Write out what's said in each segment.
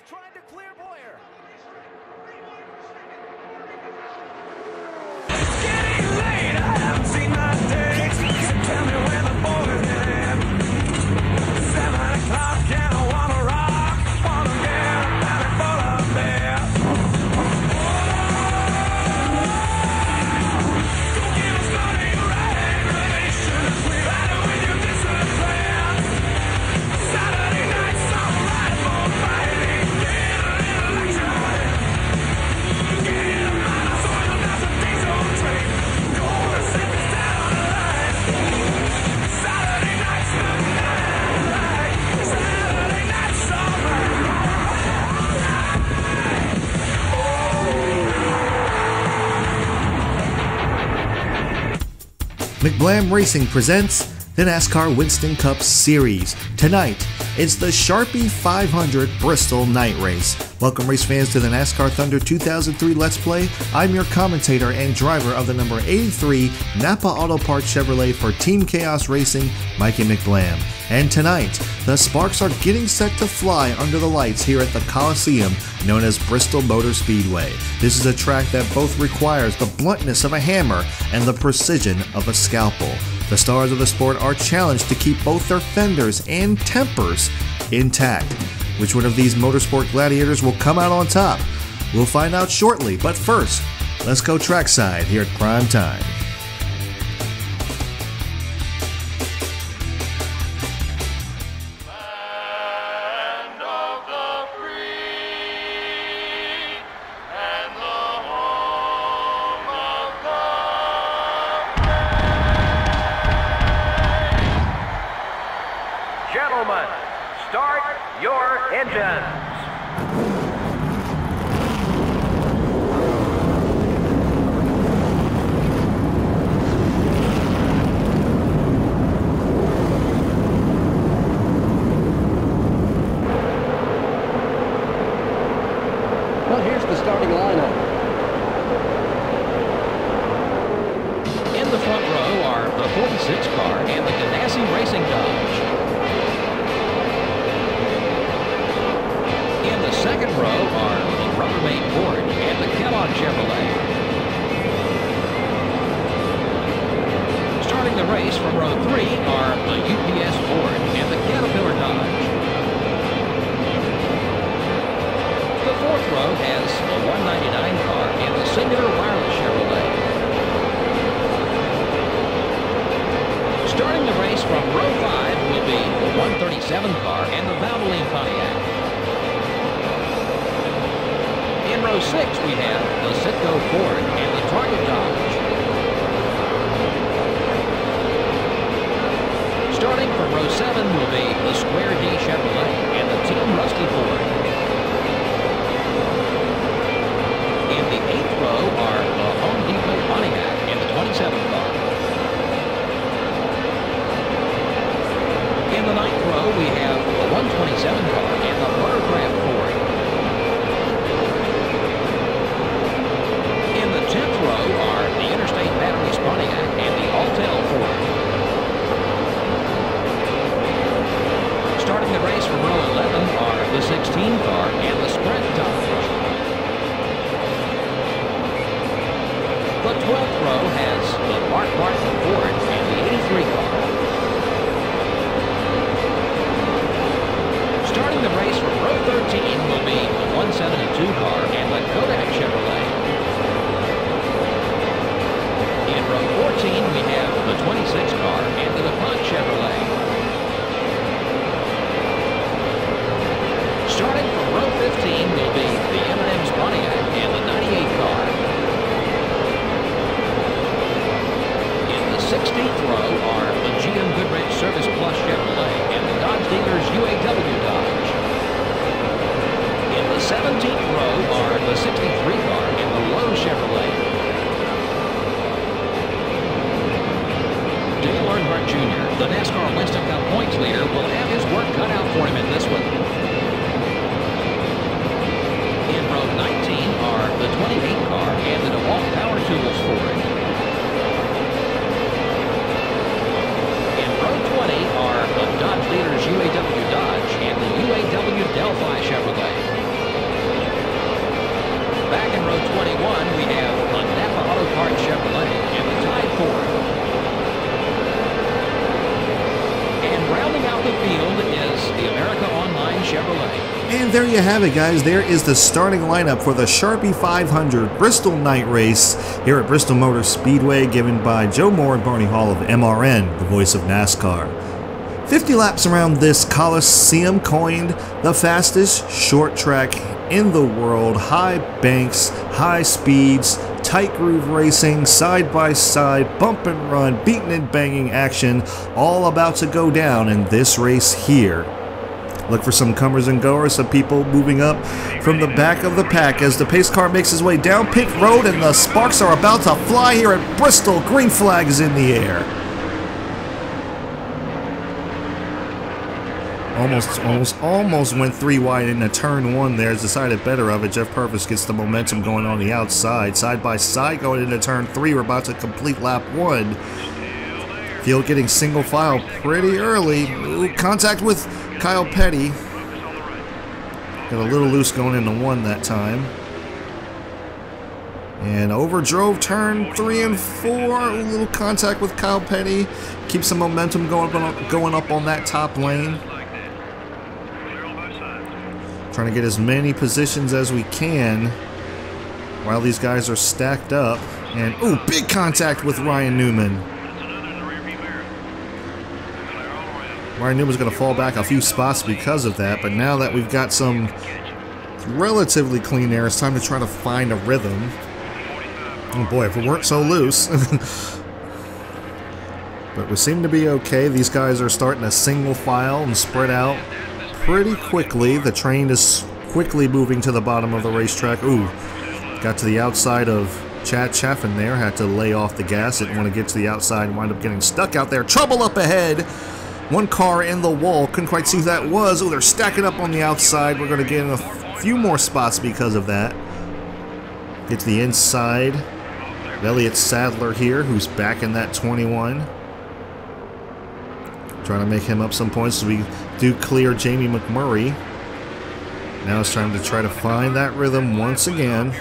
trying to clear Boyer. It's getting late, I haven't seen my day. Tell me where the boys at. 7 o'clock and I wanna rock. Wanna get a belly full of beer. Don't give us money, regulation. We ride it with your discipline. Saturday night's alright for fighting. Get a little action. Get a minor so you don't have to take your train. Go and sit this down on the line. Saturday night's the night. Saturday night's alright. McBlam Racing presents the NASCAR Winston Cup Series. Tonight, it's the Sharpie 500 Bristol Night Race. Welcome race fans to the NASCAR Thunder 2003 Let's Play. I'm your commentator and driver of the number 83 Napa Auto Parts Chevrolet for Team Chaos Racing, Mikey McBlam. And tonight, the sparks are getting set to fly under the lights here at the Coliseum known as Bristol Motor Speedway. This is a track that both requires the bluntness of a hammer and the precision of a scalpel. The stars of the sport are challenged to keep both their fenders and tempers intact. Which one of these motorsport gladiators will come out on top? We'll find out shortly, but first, let's go trackside here at prime time. Land of the free and the home of the brave. Gentlemen, start your engines. Well, here's the starting lineup. In the front row are the 46 car and the Ganassi Racing Dodge. In the second row are the Rubbermaid Ford and the Kellogg Chevrolet. Starting the race from row 3 are the UPS Ford and the Caterpillar Dodge. The fourth row has the 199 car and the Singular Wireless Chevrolet. Starting the race from row 5 will be the 137 car and the Valvoline Pontiac. In row 6 we have the Citgo Ford and the Target Dodge. Starting from row 7 will be the Square D Chevrolet and the Team Rusty Ford. In the 8th row are the Home Depot Pontiac and the 27 car. In the 9th row we have the 127 car and the Buttercraft Ford. In the 10th row are the Interstate Batteries Pontiac and the Altel Ford. Starting the race from row 11 are the 16 car and the Sprint Dodge. The 12th row has the Mark Martin Ford and the 83 car. Starting the race from row 13 will be the 172 car and the Kodak Chevrolet. In row 14 we have the 26 car and the DuPont Chevrolet. Starting from row 15 will be the M&M's Pontiac and the 98 car. In the 16th row are the GM Goodrich Service Plus Chevrolet and the Dodge Dealers UAW Dodge. In the 17th row are the 63 car and the Lowe's Chevrolet. Dale Earnhardt Jr., the NASCAR Winston Cup points leader, will have his work cut out for him in this one. In row 19 are the 28 car and the DeWalt Power Tools Ford. In row 20 are the Dodge Dealers UAW Dodge and the UAW Delphi Chevrolet. the field is the America Online Chevrolet. And there you have it, guys. There is the starting lineup for the Sharpie 500 Bristol Night Race here at Bristol Motor Speedway, given by Joe Moore and Barney Hall of MRN, the voice of NASCAR. 50 laps around this Coliseum, coined the fastest short track in the world. High banks, high speeds, tight groove racing, side by side, bump and run, beating and banging action, all about to go down in this race here. Look for some comers and goers, some people moving up from the back of the pack as the pace car makes his way down pit road, and the sparks are about to fly here at Bristol. Green flag is in the air. Almost went 3 wide into turn 1 there. Has decided better of it. Jeff Purvis gets the momentum going on the outside. Side by side going into turn 3. We're about to complete lap 1. Field getting single file pretty early. Ooh, contact with Kyle Petty. Got a little loose going into 1 that time. And overdrove turn 3 and 4. A little contact with Kyle Petty. Keeps some momentum going up on that top lane. Trying to get as many positions as we can while these guys are stacked up. And, ooh, big contact with Ryan Newman. Ryan Newman's going to fall back a few spots because of that, but now that we've got some relatively clean air, it's time to try to find a rhythm. Oh boy, if it weren't so loose. But we seem to be okay. These guys are starting to single file and spread out pretty quickly. The train is quickly moving to the bottom of the racetrack. Ooh, got to the outside of Chad Chaffin there. Had to lay off the gas. Didn't want to get to the outside and wind up getting stuck out there. Trouble up ahead. One car in the wall. Couldn't quite see who that was. Oh, they're stacking up on the outside. We're going to get in a few more spots because of that. Get to the inside. Elliott Sadler here, who's back in that 21. Trying to make him up some points as we do clear Jamie McMurray. Now it's time to try to find that rhythm once again,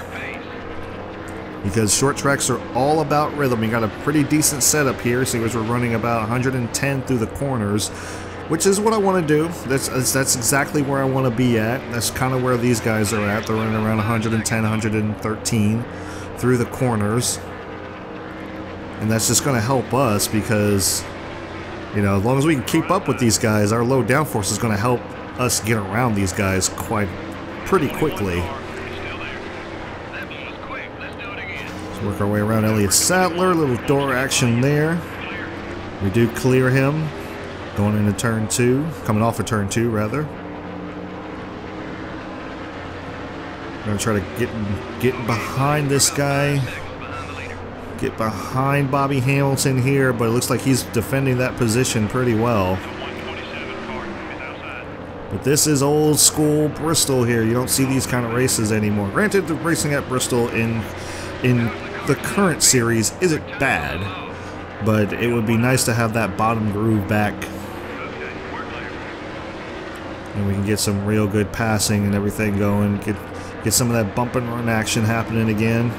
because short tracks are all about rhythm. We got a pretty decent setup here, so we're running about 110 through the corners, which is what I want to do. That's exactly where I want to be at. That's kind of where these guys are at. They're running around 110, 113 through the corners, and that's just going to help us because, you know, as long as we can keep up with these guys, our low downforce is going to help us get around these guys pretty quickly. Let's work our way around Elliott Sadler. Little door action there. We do clear him. Going into turn 2. Coming off of turn 2, rather. Going to try to get behind this guy. Get behind Bobby Hamilton here, but it looks like he's defending that position pretty well. But this is old school Bristol here. You don't see these kind of races anymore. Granted, the racing at Bristol in the current series isn't bad, but it would be nice to have that bottom groove back. And we can get some real good passing and everything going. Get some of that bump and run action happening again.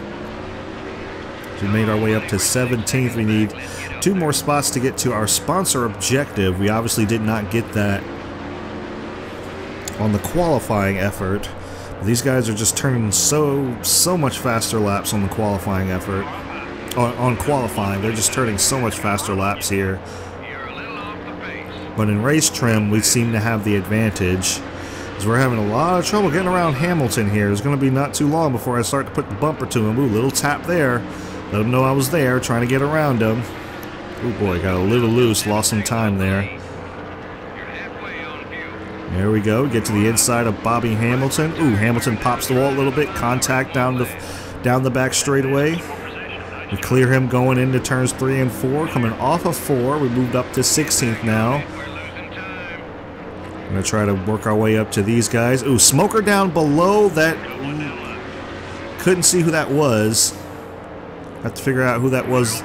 We made our way up to 17th. We need 2 more spots to get to our sponsor objective. We obviously did not get that on the qualifying effort. These guys are just turning so much faster laps on the qualifying effort. On qualifying, they're just turning so much faster laps here. But in race trim, we seem to have the advantage, as we're having a lot of trouble getting around Hamilton here. It's going to be not too long before I start to put the bumper to him. Ooh, little tap there. Let him know I was there, trying to get around him. Oh boy, got a little loose, lost some time there. There we go, get to the inside of Bobby Hamilton. Ooh, Hamilton pops the wall a little bit, contact down the back straightaway. We clear him going into turns 3 and 4, coming off of 4. We moved up to 16th now. I'm gonna try to work our way up to these guys. Ooh, smoker down below that. Couldn't see who that was. Have to figure out who that was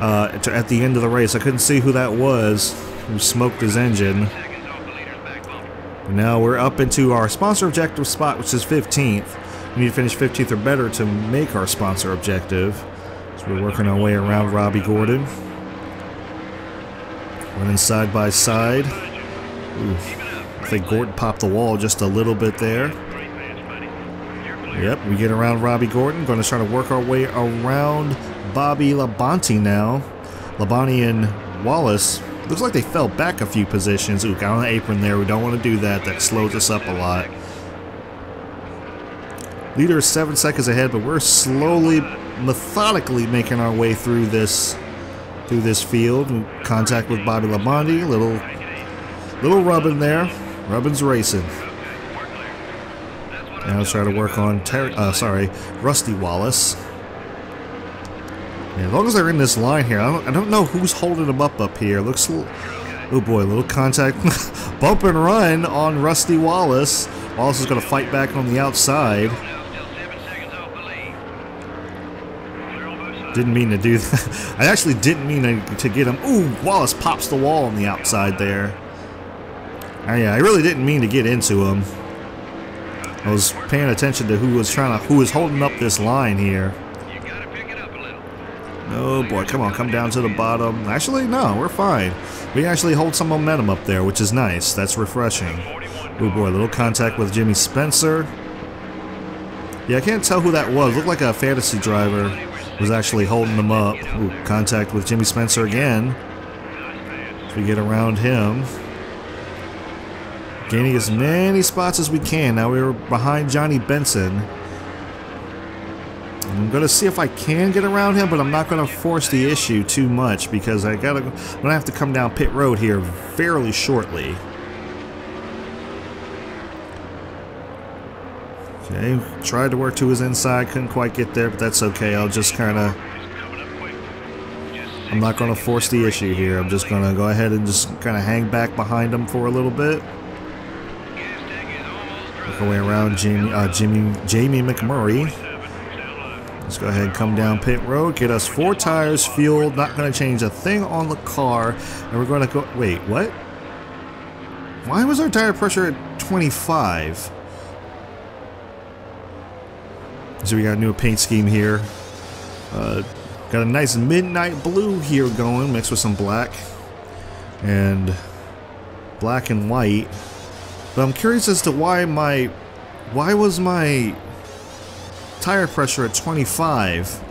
at the end of the race. I couldn't see who that was who smoked his engine. And now we're up into our sponsor objective spot, which is 15th. We need to finish 15th or better to make our sponsor objective. So we're working our way around Robbie Gordon. Running side by side. Ooh, I think Gordon popped the wall just a little bit there. Yep, we get around Robbie Gordon. Going to try to work our way around Bobby Labonte now. Labonte and Wallace. Looks like they fell back a few positions. Ooh, got on the apron there. We don't want to do that. That slows us up a lot. Leader is 7 seconds ahead, but we're slowly, methodically making our way through this field. Contact with Bobby Labonte. Little rubbing there. Rubbin's racing. Now let's try to work on Rusty Wallace. Yeah, as long as they're in this line here, I don't know who's holding them up here. Looks, oh boy, a little contact, bump and run on Rusty Wallace. Wallace is going to fight back on the outside. Didn't mean to do that. I actually didn't mean to get him. Ooh, Wallace pops the wall on the outside there. Yeah, I really didn't mean to get into him. I was paying attention to who was holding up this line here. Oh boy, come on, come down to the bottom. Actually, no, we're fine. We can actually hold some momentum up there, which is nice. That's refreshing. Oh boy, a little contact with Jimmy Spencer. Yeah, I can't tell who that was. Looked like a fantasy driver was actually holding them up. Ooh, contact with Jimmy Spencer again. So we get around him. Gaining as many spots as we can. Now we're behind Johnny Benson. I'm going to see if I can get around him, but I'm not going to force the issue too much because I'm going to have to come down pit road here fairly shortly. Okay, tried to work to his inside, couldn't quite get there, but that's okay. I'll just kind of... I'm not going to force the issue here. I'm just going to go ahead and just kind of hang back behind him for a little bit. Work our way around Jamie McMurray. Let's go ahead and come down pit road, get us 4 tires, fuel, not going to change a thing on the car, and we're going to go... Wait, what? Why was our tire pressure at 25? So we got a new paint scheme here. Got a nice midnight blue here going, mixed with some black. And black and white. But I'm curious as to why was my tire pressure at 25?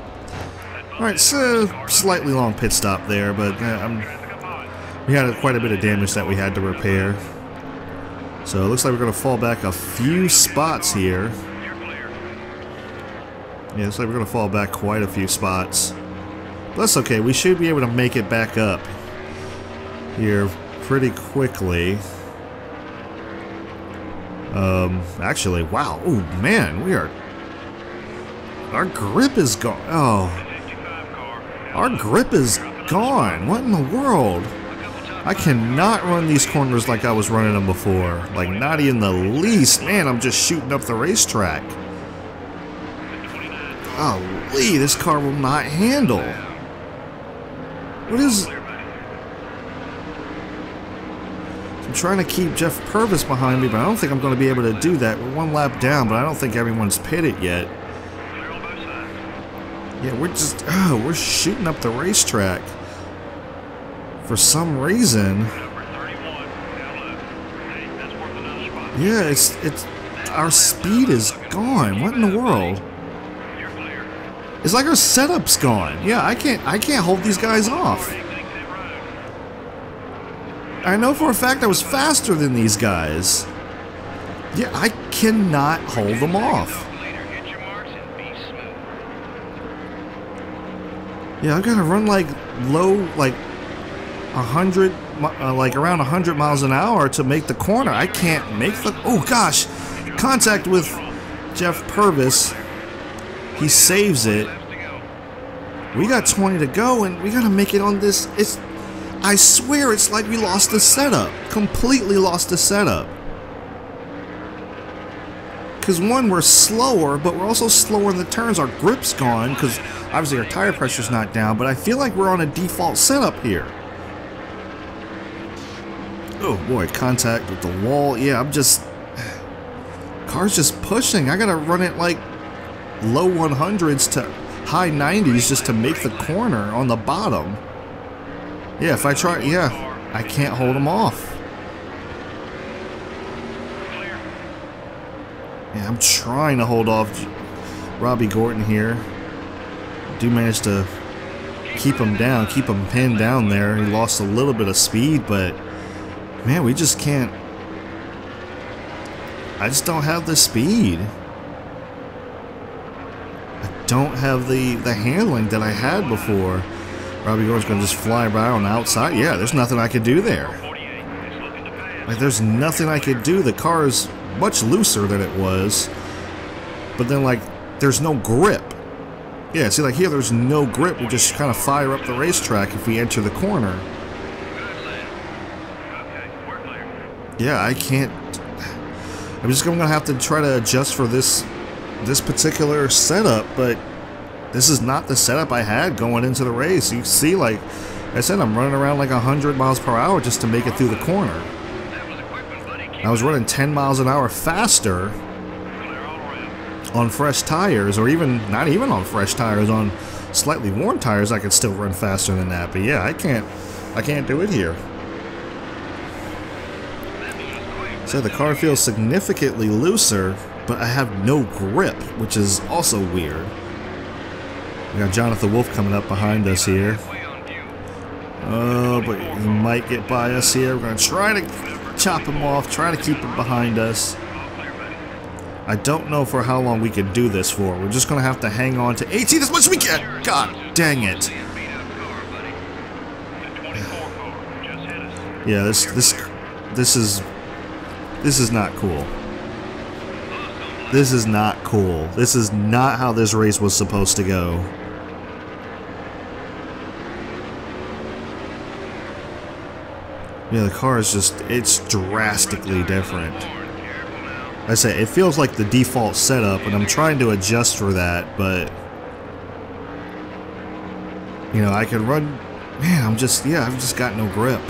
Alright, so slightly long pit stop there, but we had quite a bit of damage that we had to repair. So it looks like we're going to fall back a few spots here. Yeah, looks like we're going to fall back quite a few spots. But that's okay, we should be able to make it back up here pretty quickly. Actually, wow. Ooh, man, our grip is gone. Oh. Our grip is gone. What in the world? I cannot run these corners like I was running them before. Like, not even the least. Man, I'm just shooting up the racetrack. Golly, this car will not handle. What is... I'm trying to keep Jeff Purvis behind me, but I don't think I'm going to be able to do that. We're 1 lap down, but I don't think everyone's pitted yet. Yeah, we're shooting up the racetrack. For some reason. Yeah, it's our speed is gone. What in the world? It's like our setup's gone. Yeah, I can't hold these guys off. I know for a fact I was faster than these guys. Yeah, I cannot hold them off. Yeah, I've got to run like low, like 100, like around 100 miles an hour to make the corner. I can't make the... Oh gosh, contact with Jeff Purvis. He saves it. We got 20 to go, and we got to make it on this. I swear it's like we lost the setup. Completely lost the setup. Because one, we're slower, but we're also slower in the turns. Our grip's gone, because obviously our tire pressure's not down, but I feel like we're on a default setup here. Oh boy, contact with the wall. Yeah, car's just pushing. I gotta run it like low 100s to high 90s just to make the corner on the bottom. Yeah, if I try, yeah, I can't hold them off. Yeah, I'm trying to hold off Robbie Gordon here. Do manage to keep him down, keep him pinned down there. He lost a little bit of speed, but man, we just can't. I just don't have the speed. I don't have the handling that I had before. Robbie Gordon's gonna just fly by on the outside. Yeah, there's nothing I could do there. Like, there's nothing I could do. The car is much looser than it was. But then, like, there's no grip. Yeah, see, like here, there's no grip. We just kind of fire up the racetrack if we enter the corner. Yeah, I can't. I'm just gonna have to try to adjust for this particular setup, but this is not the setup I had going into the race. You see, like I said, I'm running around like 100 miles per hour just to make it through the corner. I was running 10 miles an hour faster on fresh tires, or even not even on fresh tires, on slightly worn tires. I could still run faster than that, but yeah, I can't do it here. So the car feels significantly looser, but I have no grip, which is also weird. We got Jonathan Wolf coming up behind us here. Oh, but he might get by us here. We're going to try to chop him off, try to keep him behind us. I don't know for how long we can do this for. We're just going to have to hang on to 18 as much as we can. God dang it. Yeah, this is not cool. This is not cool. This is not how this race was supposed to go. Yeah, the car is just, it's drastically different. I say, it feels like the default setup, and I'm trying to adjust for that, but you know, I can run, man, I've just got no grip.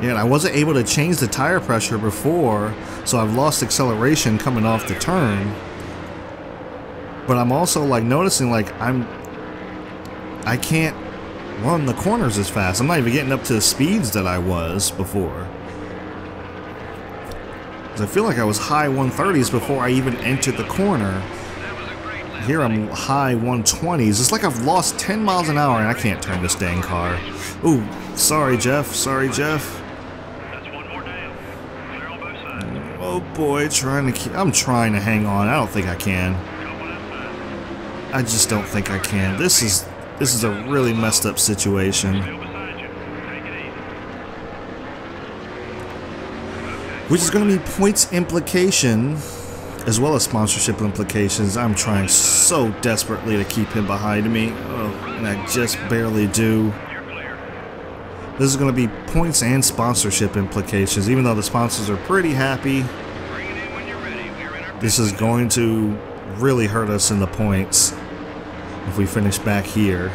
Yeah, and I wasn't able to change the tire pressure before, so I've lost acceleration coming off the turn. But I'm also like noticing like I can't run the corners as fast. I'm not even getting up to the speeds that I was before. 'Cause I feel like I was high 130s before I even entered the corner. Here I'm high 120s. It's like I've lost 10 miles an hour and I can't turn this dang car. Ooh, sorry Jeff, sorry Jeff. Oh boy, I'm trying to hang on. I don't think I can. I just don't think I can. This is a really messed up situation. Which is going to be points implication as well as sponsorship implications. I'm trying so desperately to keep him behind me. Oh, and I just barely do. This is going to be points and sponsorship implications. Even though the sponsors are pretty happy, this is going to really hurt us in the points if we finish back here.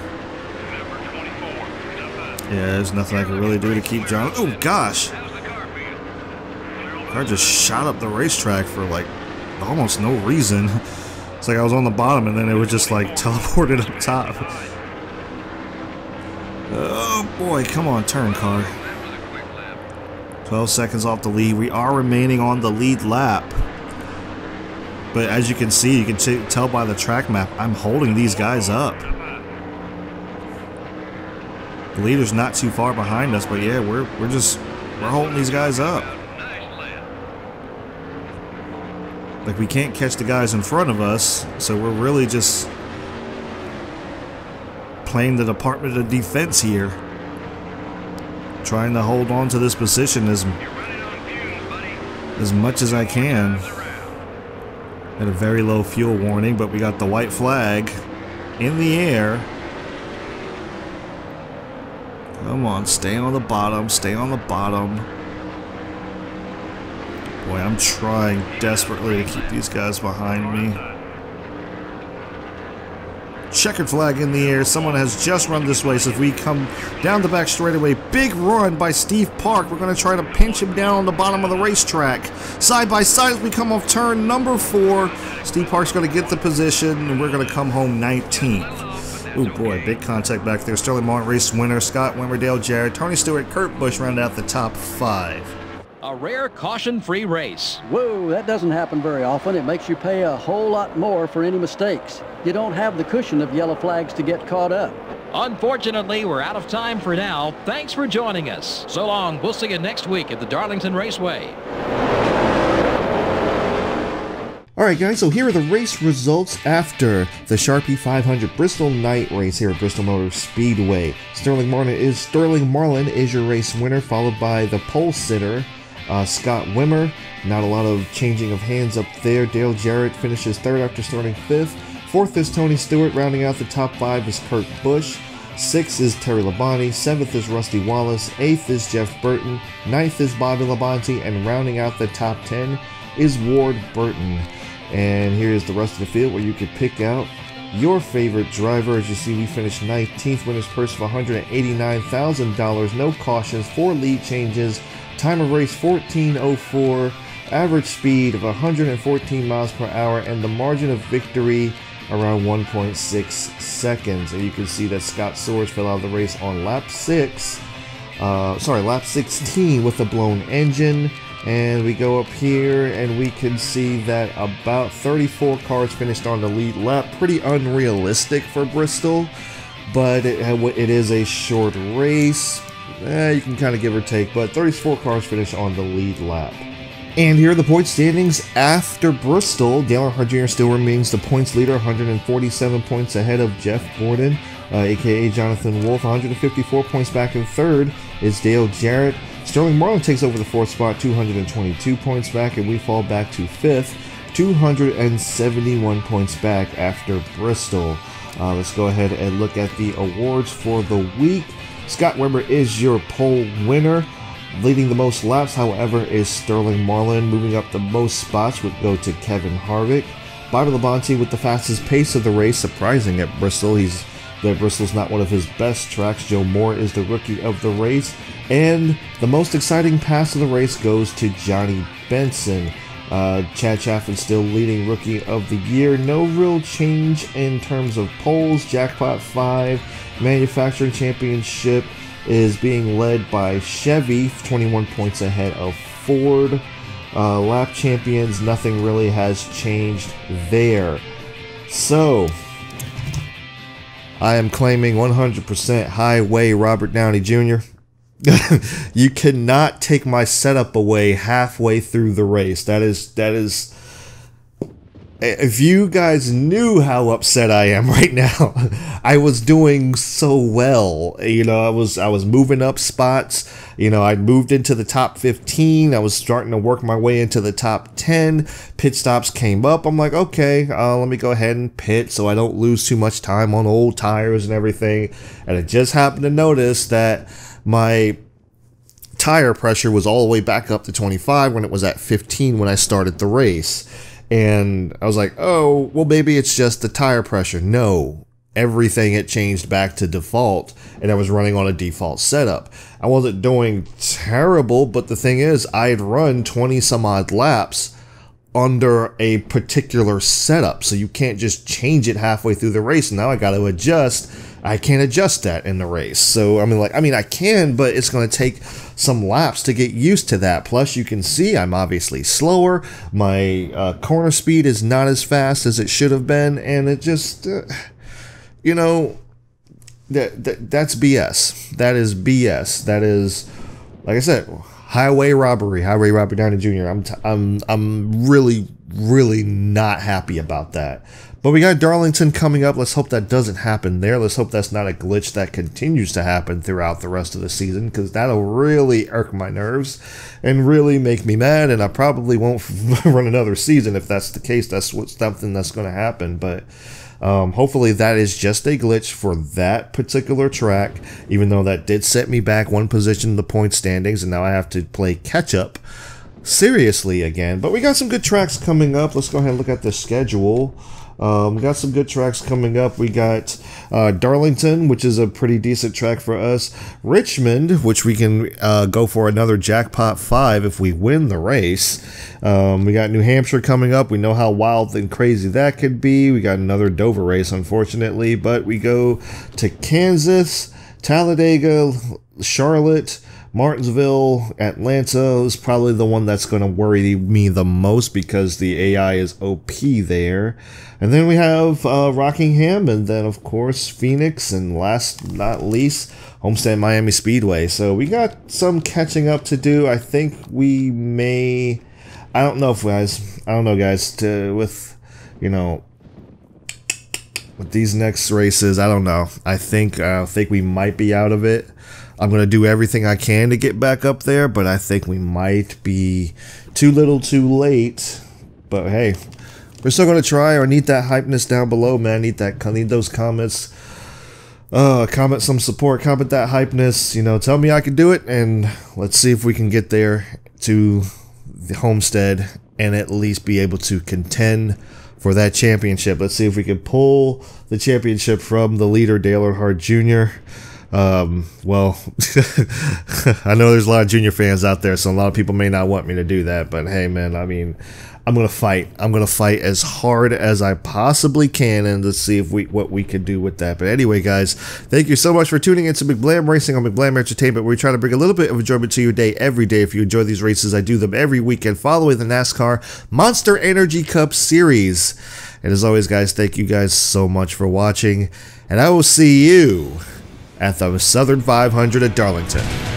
Yeah, there's nothing I can really do to keep John. Oh gosh! Car just shot up the racetrack for like almost no reason. It's like I was on the bottom and then it was just like teleported up top. Oh boy, come on, turn car. 12 seconds off the lead. We are remaining on the lead lap. But as you can see, you can tell by the track map, I'm holding these guys up. The leader's not too far behind us, but yeah, we're holding these guys up. Like, we can't catch the guys in front of us, so we're really just playing the Department of Defense here. Trying to hold on to this position as much as I can. At a very low fuel warning, but we got the white flag in the air. Come on, stay on the bottom, stay on the bottom. Boy, I'm trying desperately to keep these guys behind me. Checkered flag in the air. Someone has just run this way, so if we come down the back straightaway, big run by Steve Park. We're going to try to pinch him down on the bottom of the racetrack. Side by side as we come off turn number 4. Steve Park's going to get the position, and we're going to come home 19th. Oh boy, big contact back there. Sterling Martin race winner, Scott Wemmerdale, Jared, Tony Stewart, Kurt Busch round out the top 5. A rare caution-free race. Whoa, that doesn't happen very often. It makes you pay a whole lot more for any mistakes. You don't have the cushion of yellow flags to get caught up. Unfortunately, we're out of time for now. Thanks for joining us. So long. We'll see you next week at the Darlington Raceway. Alright guys, so here are the race results after the Sharpie 500 Bristol night race here at Bristol Motor Speedway. Sterling Marlin is your race winner, followed by the pole sitter, Scott Wimmer. Not a lot of changing of hands up there. Dale Jarrett finishes third after starting fifth. Fourth is Tony Stewart. Rounding out the top five is Kurt Busch. Sixth is Terry Labonte. Seventh is Rusty Wallace. Eighth is Jeff Burton. Ninth is Bobby Labonte. And rounding out the top 10 is Ward Burton. And here's the rest of the field where you could pick out your favorite driver. As you see, we finished 19th, winner's purse of $189,000. No cautions, 4 lead changes. Time of race 14:04. Average speed of 114 miles per hour. And the margin of victory around 1.6 seconds. And you can see that Scott Soares fell out of the race on lap 16 with a blown engine. And we go up here and we can see that about 34 cars finished on the lead lap. Pretty unrealistic for Bristol, but it is a short race. You can kind of give or take, but 34 cars finished on the lead lap. And here are the point standings after Bristol. Dale Earnhardt Jr. still remains the points leader, 147 points ahead of Jeff Gordon, aka Jonathan Wolf. 154 points back in third is Dale Jarrett. Sterling Marlin takes over the fourth spot, 222 points back, and we fall back to fifth, 271 points back after Bristol. Let's go ahead and look at the awards for the week. Scott Wimmer is your pole winner. Leading the most laps, however, is Sterling Marlin. Moving up the most spots would go to Kevin Harvick. Bobby Labonte with the fastest pace of the race, surprising at Bristol. Bristol's not one of his best tracks. Joe Moore is the rookie of the race. And the most exciting pass of the race goes to Johnny Benson. Chad Chaffin still leading rookie of the year. No real change in terms of poles. Jackpot 5 manufacturing championship is being led by Chevy, 21 points ahead of Ford. Lap champions, nothing really has changed there. So I am claiming 100% Highway Robert Downey Jr. You cannot take my setup away halfway through the race. That is. If you guys knew how upset I am right now, I was doing so well. You know, I was moving up spots. You know, I moved into the top 15. I was starting to work my way into the top 10. Pit stops came up. I'm like, okay, let me go ahead and pit so I don't lose too much time on old tires and everything. And I just happened to notice that my tire pressure was all the way back up to 25 when it was at 15 when I started the race. And I was like, oh, well, maybe it's just the tire pressure. No, everything had changed back to default, and I was running on a default setup. I wasn't doing terrible, but the thing is, I had run 20 some odd laps under a particular setup, so you can't just change it halfway through the race. Now I got to adjust. I can't adjust that in the race. So I mean I can, but it's going to take some laps to get used to that. Plus, you can see I'm obviously slower. My corner speed is not as fast as it should have been, and it just you know, that's BS. That is BS. That is, like I said, highway robbery. Highway Robert Downey Jr. I'm really not happy about that. But we got Darlington coming up. Let's hope that doesn't happen there. Let's hope that's not a glitch that continues to happen throughout the rest of the season, because that'll really irk my nerves and really make me mad, and I probably won't run another season if that's the case. That's something that's going to happen. But hopefully that is just a glitch for that particular track, even though that did set me back one position in the point standings, and now I have to play catch up seriously again. But we got some good tracks coming up. Let's go ahead and look at the schedule. We got some good tracks coming up. We got Darlington, which is a pretty decent track for us. Richmond, which we can go for another jackpot 5 if we win the race. We got New Hampshire coming up. We know how wild and crazy that could be. We got another Dover race, unfortunately. But we go to Kansas, Talladega, Charlotte, Martinsville, Atlanta is probably the one that's going to worry me the most because the AI is OP there. And then we have Rockingham, and then of course Phoenix, and last not least Homestead Miami Speedway. So we got some catching up to do. I think we may, I don't know guys, with, you know, with these next races, I don't know. I think we might be out of it. I'm going to do everything I can to get back up there, but I think we might be too little too late. But hey, we're still going to try. I need that hypeness down below, man. I need those comments. Comment some support, comment that hypeness, you know, tell me I can do it, and let's see if we can get there to the Homestead and at least be able to contend for that championship. Let's see if we can pull the championship from the leader, Dale Earnhardt Jr. Well, I know there's a lot of junior fans out there, so a lot of people may not want me to do that, but hey, man, I mean, I'm gonna fight. I'm gonna fight as hard as I possibly can, and let's see if what we can do with that. But anyway, guys, thank you so much for tuning into McBlam Racing on McBlam Entertainment, where we try to bring a little bit of enjoyment to your day every day. If you enjoy these races, I do them every weekend following the NASCAR Monster Energy Cup Series. And as always, guys, thank you guys so much for watching, and I will see you at the Southern 500 at Darlington.